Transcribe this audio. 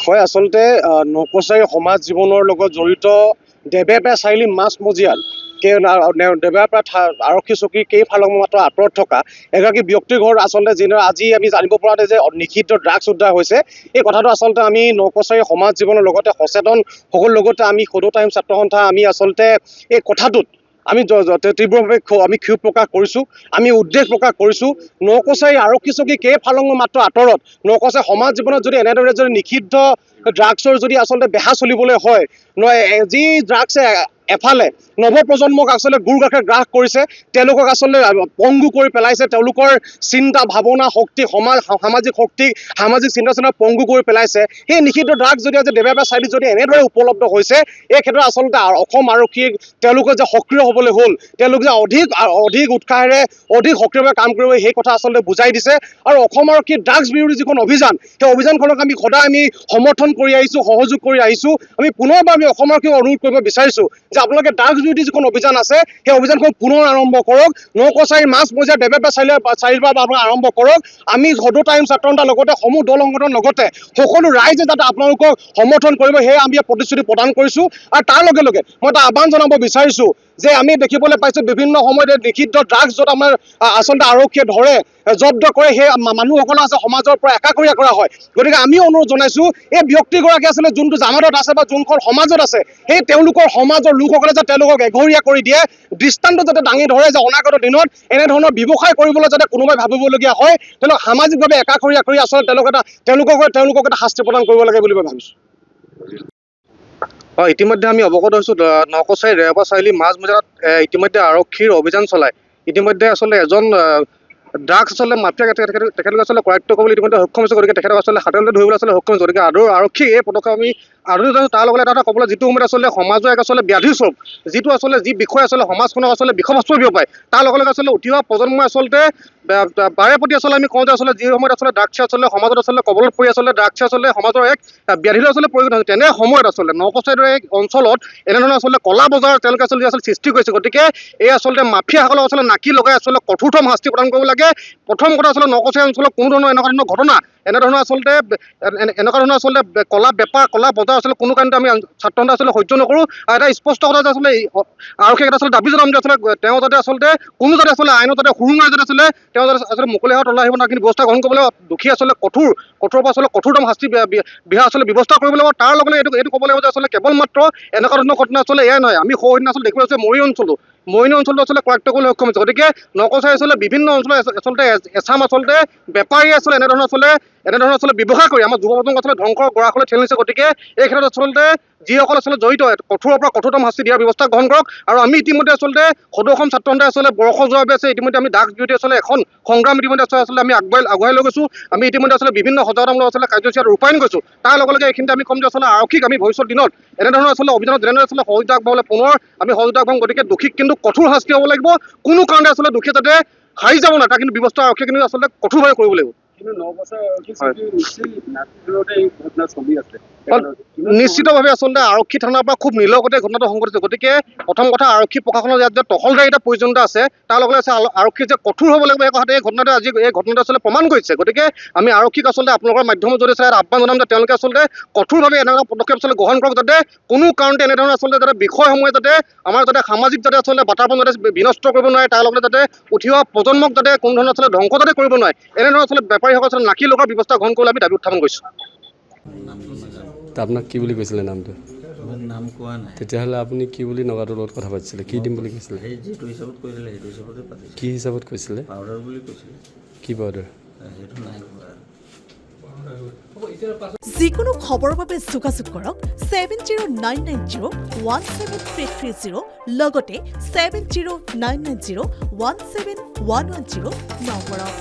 হয় আচলতে নকছাৰী সমাজ জীৱনৰ লগত জড়িত দেবেপা চাৰিআলি মাছমজিয়াত দেবেপা আৰক্ষী চকী কেইফালৰ মাত্ৰ আঁতৰত থকা এগৰাকী ব্যক্তিৰ ঘৰত আচলতে যেনে আজি আমি জানিব পৰাতে যে নিষিদ্ধ ড্ৰাগছ উদ্ধাৰ হৈছে। এই কথাটো আচলতে আমি নকছাৰী সমাজ জীৱনৰ লগতে সচেতন সকলৰ লগতে আমি সদৌ টাইম ছাত্ৰ সন্থা আমি আচলতে এই কথাটোত আমি তীব্ৰভাৱে আমি ক্ষোভ প্ৰকাশ কৰিছোঁ, আমি উদ্বেগ প্ৰকাশ কৰিছোঁ। নকছাৰী আৰক্ষী চকী কেইফালৰ মাত্ৰ আঁতৰত নকছাৰী সমাজ জীৱনত যদি এনেদৰে যদি নিষিদ্ধ ড্ৰাগছৰ যদি আচলতে বেহা চলিবলৈ হয়, যি ড্ৰাগছে এফালে নৱপ্ৰজন্মক আচলতে গুৰ গাখে গ্ৰাস কৰিছে, তেওঁলোকক আচলতে পংগু কৰি পেলাইছে, তেওঁলোকৰ চিন্তা ভাৱনা শক্তি সামাজিক শক্তি সামাজিক চিন্তা চেতনা পংগু কৰি পেলাইছে। সেই নিষিদ্ধ ড্ৰাগছ যদি আজি দেবেপা চাৰিআলিত যদি এনেদৰে উপলব্ধ হৈছে, এই ক্ষেত্ৰত আচলতে অসম আৰক্ষীক তেওঁলোকে যে সক্ৰিয় হ'বলৈ হ'ল, তেওঁলোক যে অধিক উৎসাহেৰে অধিক সক্ৰিয়ভাৱে কাম কৰিব সেই কথা আচলতে বুজাই দিছে। আৰু অসম আৰক্ষীৰ ড্ৰাগছ বিৰোধী যিখন অভিযান, সেই অভিযানখনক আমি সদায় আমি সমৰ্থন কৰি আহিছোঁ, সহযোগ কৰি আহিছোঁ। আমি পুনৰবাৰ আমি অসম আৰক্ষীক অনুৰোধ কৰিব বিচাৰিছোঁ যে আপোনালোকে ড্ৰাগছ বিৰোধী যিখন অভিযান আছে সেই অভিযানখন পুনৰ আৰম্ভ কৰক। নকছাৰী মাছমজিয়া দেবেপা চাৰিআলিৰ পৰা আপোনালোকে আৰম্ভ কৰক। আমি সদৌ টাইম ছাত্ৰ সন্থাৰ লগতে সমূহ দল সংগঠনৰ লগতে সকলো ৰাইজে যাতে আপোনালোকক সমৰ্থন কৰিব সেয়ে আমি প্ৰতিশ্ৰুতি প্ৰদান কৰিছোঁ। আৰু তাৰ লগে লগে মই এটা আহ্বান জনাব বিচাৰিছোঁ যে আমি দেখিবলৈ পাইছোঁ বিভিন্ন সময়তে নিষিদ্ধ ড্ৰাগছ য'ত আমাৰ আচলতে আৰক্ষীয়ে ধৰে জব্দ কৰে, সেই মানুহসকলক আছে সমাজৰ পৰা একাষৰীয়া কৰা হয়। গতিকে আমিও অনুৰোধ জনাইছোঁ এই ব্যক্তিগৰাকী আচলতে যোনটো জামাতত আছে বা যোনখন সমাজত আছে সেই তেওঁলোকৰ সমাজৰ লোকসকলে যাতে তেওঁলোকক এঘৰীয়া কৰি দিয়ে, দৃষ্টান্ত যাতে দাঙি ধৰে যে অনাগত দিনত এনেধৰণৰ ব্যৱসায় কৰিবলৈ যাতে কোনোবাই ভাবিবলগীয়া হয় তেওঁলোকক সামাজিকভাৱে একাষৰীয়া কৰি আচলতে তেওঁলোকক এটা শাস্তি প্ৰদান কৰিব লাগে বুলি মই ভাবিছোঁ। হয়, ইতিমধ্যে আমি অৱগত হৈছোঁ নকছাৰী দেবেপা চাৰিআলি মাছমজিয়াত ইতিমধ্যে আৰক্ষীৰ অভিযান চলায়। ইতিমধ্যে আচলতে এজন ড্ৰাগছ আচলতে মাফিয়া তেখেতলোকে আচলতে কৰায়ত্ব কৰিবলৈ ইতিমধ্যে সক্ষম হৈছে। গতিকে তেখেতক আচলতে হাতলৈ ধৰিবলৈ আচলতে সক্ষম হৈছে। গতিকে আৰক্ষী এই পদক্ষেপ আমি আদৰণি জনাইছোঁ। তাৰ লগতে এটা ক'বলৈ যিটো সময়ত আচলতে সমাজৰ এক আচলতে ব্যাধি স্বৰূপ, যিটো আচলতে যি বিষয়ে আচলতে সমাজখনক আচলতে বিষমস্ত কৰিব পাৰে, তাৰ লগে লগে আচলতে উঠি অহা প্ৰজন্মই আচলতে বাৰে প্ৰতি আচলতে আমি কওঁ যে আচলতে যি সময়ত আচলতে ড্ৰাগছে আচলতে সমাজত আচলতে কবলত পৰি আচলতে ড্ৰাগছে আচলতে সমাজৰ এক ব্যাধিলৈ আচলতে পৰিণত হৈছে, তেনে সময়ত আচলতে নকছাৰীৰ দৰে এক অঞ্চলত এনেধৰণৰ আচলতে কলা বজাৰ তেওঁলোকে আচলতে সৃষ্টি কৰিছে। গতিকে এই আচলতে মাফিয়াসকলক আচলতে নাকি লগাই আচলতে কঠোৰতম শাস্তি প্ৰদান কৰিব লাগে। প্ৰথম কথা আচলতে নকছাৰী অঞ্চলত কোনো ধৰণৰ এনেকুৱা ধৰণৰ ঘটনা এনেকুৱা ধৰণৰ আচলতে কলা বেপাৰ কলা বজাৰ আচলতে কোনো কাৰণতে আমি ছাত্ৰ সন্থা আচলতে সহ্য নকৰোঁ। আৰু এটা স্পষ্ট কথা যে আচলতে আৰক্ষীক এটা আচলতে দাবী জনাম যে আচলতে তেওঁ যাতে আচলতে কোনো যাতে আচলতে আইনত যাতে সুৰুঙাই যাতে আচলতে তেওঁ যাতে আচলতে মুকলি হাতত ওলাই আহিব না, কিন্তু ব্যৱস্থা গ্ৰহণ কৰিবলৈ দোষী আচলতে কঠোৰৰ পৰা আচলতে কঠোৰতম শাস্তি বিহা আচলতে ব্যৱস্থা কৰিব লাগিব। তাৰ লগে লগে এইটো ক'ব লাগিব যে আচলতে কেৱল মাত্ৰ এনেকুৱা ধৰণৰ ঘটনা আচলতে এয়াই নহয়। আমি সৌদিনা আচলতে দেখিবলৈ পাইছোঁ মৰিয়নি অঞ্চলটো আচলতে কৰায়ত্ব কৰিবলৈ সক্ষম হৈছে। গতিকে নকছাৰী আচলতে বিভিন্ন অঞ্চলত আচলতে এচাম আচলতে বেপাৰীয়ে আচলতে এনেধৰণৰ আচলতে ব্যৱসায় কৰি আমাৰ যুৱ প্ৰজন্মক আচলতে ধ্বংসৰ গৰাহলৈ ঠেলি নিছে। গতিকে এই ক্ষেত্ৰত আচলতে যিসকল আচলতে জড়িত কঠোৰৰ পৰা কঠোৰতম শাস্তি দিয়াৰ ব্যৱস্থা গ্ৰহণ কৰক। আৰু আমি ইতিমধ্যে আচলতে সদৌ অসম ছাত্ৰ সন্থাই আচলতে বৰ্ষজোৰাবে আছে ইতিমধ্যে আমি ড্ৰাগছ বিৰোধী আচলতে এখন সংগ্ৰাম ইতিমধ্যে আচলতে আমি আগুৱাই লৈ গৈছোঁ। আমি ইতিমধ্যে আচলতে বিভিন্ন সজাগতামূলক আচলতে কাৰ্যসূচী ৰূপায়ণ কৰিছোঁ। তাৰ লগে লগে এইখিনিতে আমি ক'ম যে আচলতে আৰক্ষীক আমি ভৱিষ্যত দিনত এনেধৰণৰ আচলতে অভিযানত যেনেদৰে আচলতে সহযোগিতা আগবঢ়াবলৈ পুনৰ আমি সহযোগিতা আগবঢ়াম। গতিকে দোষীক কিন্তু কঠোৰ শাস্তি হ'ব লাগিব। কোনো কাৰণতে আচলতে দোষী যাতে হাৰি যাব না, তাৰ কিন্তু ব্যৱস্থা আৰক্ষীয়ে কিন্তু আচলতে কঠোৰভাৱে কৰিব লাগিব। নিশ্চিতভাৱে আচলতে আৰক্ষী থানাৰ পৰা খুব নিলগতে ঘটনাটো সংঘটিছে। গতিকে প্ৰথম কথা আৰক্ষী প্ৰশাসনৰ ইয়াত যে টহলদাৰীতা প্ৰয়োজনীয়তা আছে, তাৰ লগে লগে আৰক্ষী যে কঠোৰ হ'ব লাগিব এই কথাটো এই ঘটনাটো আচলতে প্ৰমাণ কৰিছে। গতিকে আমি আৰক্ষীক আচলতে আপোনালোকৰ মাধ্যমৰ জৰিয়তে আহ্বান জনাম যে তেওঁলোকে আচলতে কঠোৰভাৱে এনেধৰণৰ পদক্ষেপ আচলতে গ্ৰহণ কৰক, যাতে কোনো কাৰণতে এনেধৰণৰ আচলতে যাতে বিষয়সমূহে যাতে আমাৰ যাতে সামাজিক যাতে আচলতে বাতাবৰণ যাতে বিনষ্ট কৰিব নোৱাৰে, তাৰ লগতে যাতে উঠি অহা প্ৰজন্মক যাতে কোনো ধৰণৰ আচলতে ধ্বংস যাতে কৰিব নোৱাৰে, এনেধৰণৰ আচলতে বেপাৰীসকল আচলতে নাকি লগাৰ ব্যৱস্থা গ্ৰহণ কৰিবলৈ আমি দাবী উত্থাপন কৰিছোঁ। আপোনাক কি বুলি কৈছিলে নামটো? নাম কোৱা নাই। তেতিয়াহ'লে আপুনি কি বুলি নগাটোৰ লগত কথা পাতিছিলে? কি দিম বুলি কৈছিলে? সেই যিটো হিচাপত কৈছিলে সেইটো হিচাপতে পাতিছে। কি হিচাপত কৈছিলে? পাউডাৰ বুলি কৈছিলে। কি পাউডাৰ? সেইটো নাই কোৱা। যিকোনো খবৰৰ বাবে যোগাযোগ কৰক 7099017330 লগতে 7099017110 নম্বৰত।